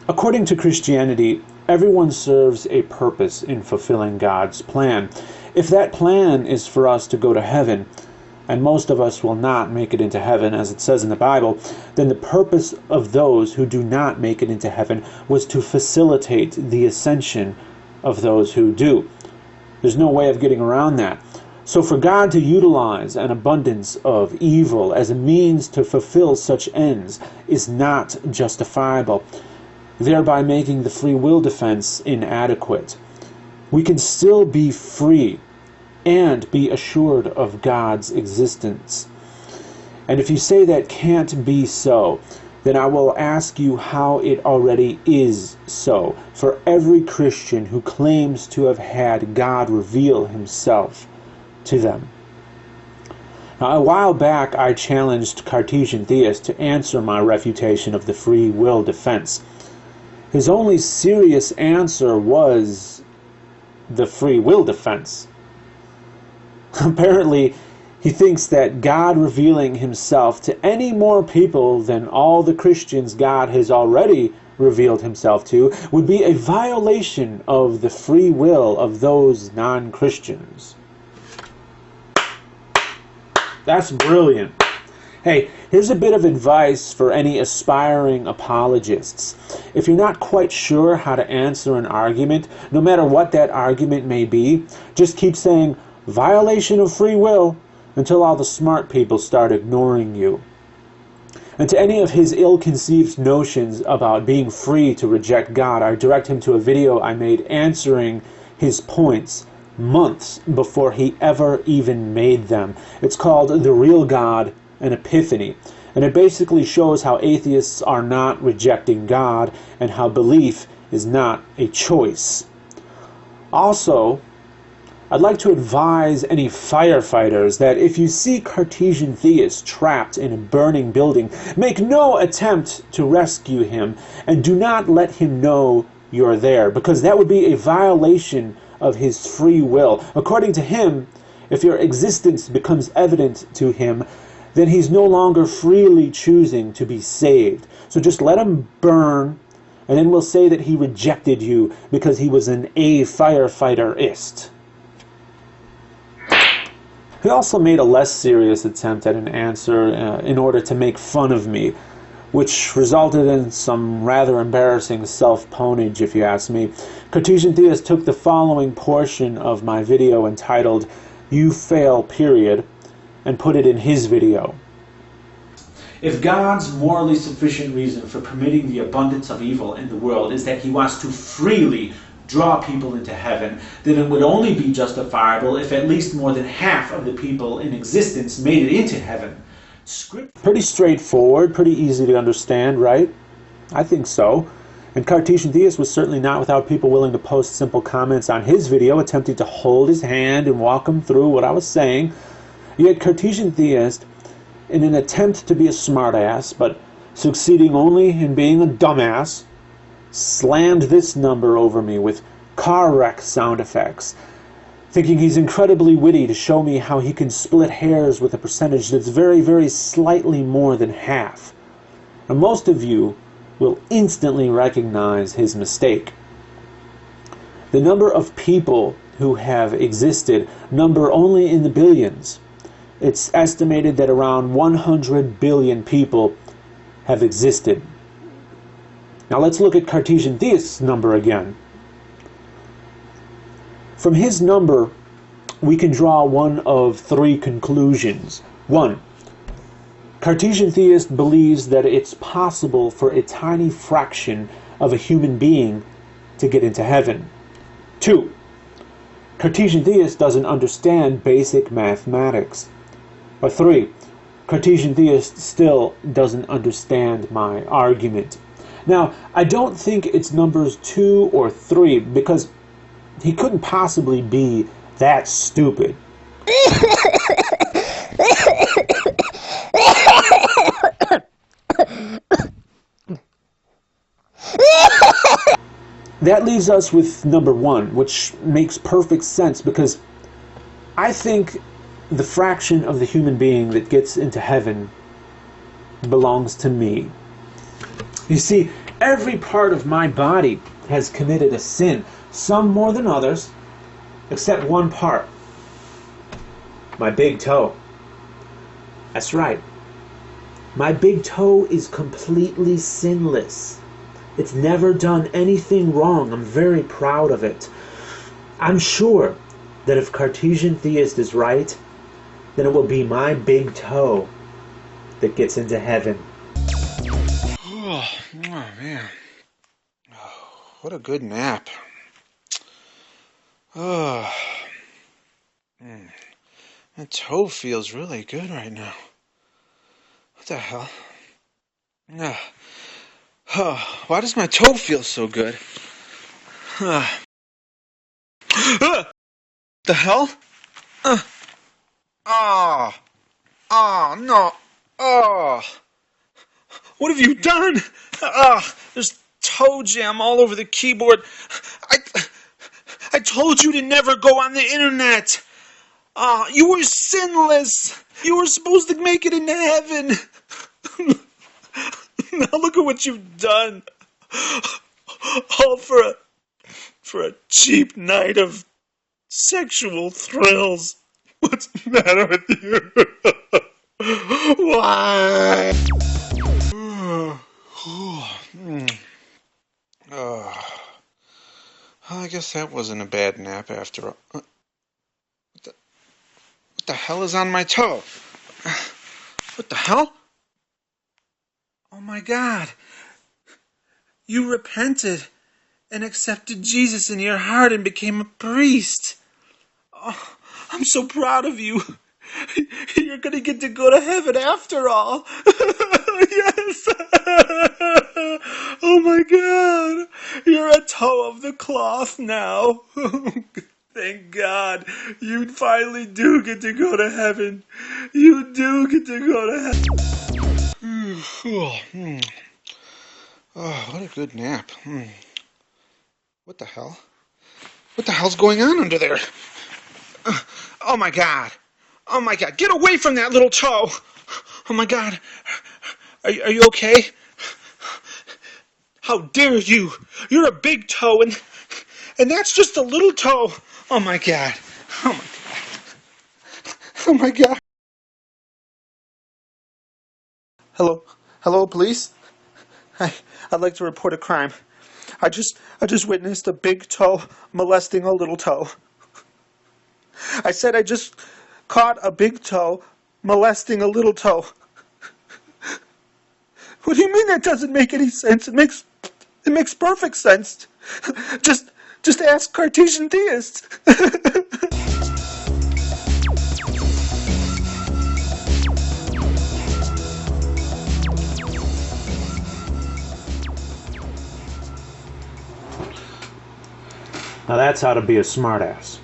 According to Christianity, everyone serves a purpose in fulfilling God's plan. If that plan is for us to go to heaven, and most of us will not make it into heaven, as it says in the Bible, then the purpose of those who do not make it into heaven was to facilitate the ascension of those who do. There's no way of getting around that. So for God to utilize an abundance of evil as a means to fulfill such ends is not justifiable, thereby making the free will defense inadequate. We can still be free and be assured of God's existence. And if you say that can't be so, then I will ask you how it already is so for every Christian who claims to have had God reveal himself to them. Now, a while back I challenged Cartesian theists to answer my refutation of the free will defense. His only serious answer was the free will defense. Apparently, he thinks that God revealing himself to any more people than all the Christians God has already revealed himself to would be a violation of the free will of those non-Christians. That's brilliant. Hey, here's a bit of advice for any aspiring apologists. If you're not quite sure how to answer an argument, no matter what that argument may be, just keep saying, "Violation of free will," until all the smart people start ignoring you. And to any of his ill-conceived notions about being free to reject God, I direct him to a video I made answering his points months before he ever even made them. It's called "The Real God, an Epiphany," and it basically shows how atheists are not rejecting God and how belief is not a choice. Also, I'd like to advise any firefighters that if you see Cartesian theists trapped in a burning building, make no attempt to rescue him and do not let him know you're there, because that would be a violation of his free will. According to him, if your existence becomes evident to him, then he's no longer freely choosing to be saved. So just let him burn, and then we'll say that he rejected you because he was an firefighter-ist. He also made a less serious attempt at an answer in order to make fun of me, which resulted in some rather embarrassing self-pwnage, if you ask me. Cartesian Theist took the following portion of my video entitled "You Fail, Period," and put it in his video. If God's morally sufficient reason for permitting the abundance of evil in the world is that he wants to freely draw people into heaven, then it would only be justifiable if at least more than half of the people in existence made it into heaven. Pretty straightforward, pretty easy to understand, right? I think so. And Cartesian Theist was certainly not without people willing to post simple comments on his video, attempting to hold his hand and walk him through what I was saying. Yet Cartesian Theist, in an attempt to be a smartass, but succeeding only in being a dumbass, slammed this number over me with car wreck sound effects, thinking he's incredibly witty to show me how he can split hairs with a percentage that's very, very slightly more than half. And most of you will instantly recognize his mistake. The number of people who have existed number only in the billions. It's estimated that around 100 billion people have existed. Now let's look at Cartesian Theist's number again. From his number, we can draw one of three conclusions. 1. Cartesian Theist believes that it's possible for a tiny fraction of a human being to get into heaven. 2. Cartesian Theist doesn't understand basic mathematics. Or 3. Cartesian Theist still doesn't understand my argument. Now, I don't think it's numbers 2 or 3, because he couldn't possibly be that stupid. That leaves us with number 1, which makes perfect sense, because I think the fraction of the human being that gets into heaven belongs to me. You see, Every part of my body has committed a sin, some more than others, except one part. My big toe. That's right. My big toe is completely sinless. It's never done anything wrong. I'm very proud of it. I'm sure that if Cartesian theist is right, then it will be my big toe that gets into heaven. Oh man. Oh, what a good nap. Oh. My toe feels really good right now. What the hell? Why does my toe feel so good? The hell? No. Oh. What have you done? There's toe jam all over the keyboard. I told you to never go on the internet. You were sinless. You were supposed to make it into heaven. Now look at what you've done. All for a cheap night of sexual thrills. What's the matter with you? Why? I guess that wasn't a bad nap after all. What the hell is on my toe? What the hell? Oh my God. You repented and accepted Jesus in your heart and became a priest. Oh, I'm so proud of you. You're going to get to go to heaven after all. Yes. Oh my God. You're a toe of the cloth now. Thank God. You finally do get to go to heaven. You do get to go to heaven. Oh, what a good nap. What the hell? What the hell's going on under there? Oh my God. Oh my God. Get away from that little toe. Oh my God. Are you okay? How dare you? You're a big toe and that's just a little toe. Oh my God. Oh my God. Oh my God. Hello, police? I'd like to report a crime. I just witnessed a big toe molesting a little toe. I said I just caught a big toe molesting a little toe. What do you mean that doesn't make any sense? It makes perfect sense. Just ask Cartesian theists. Now that's how to be a smartass.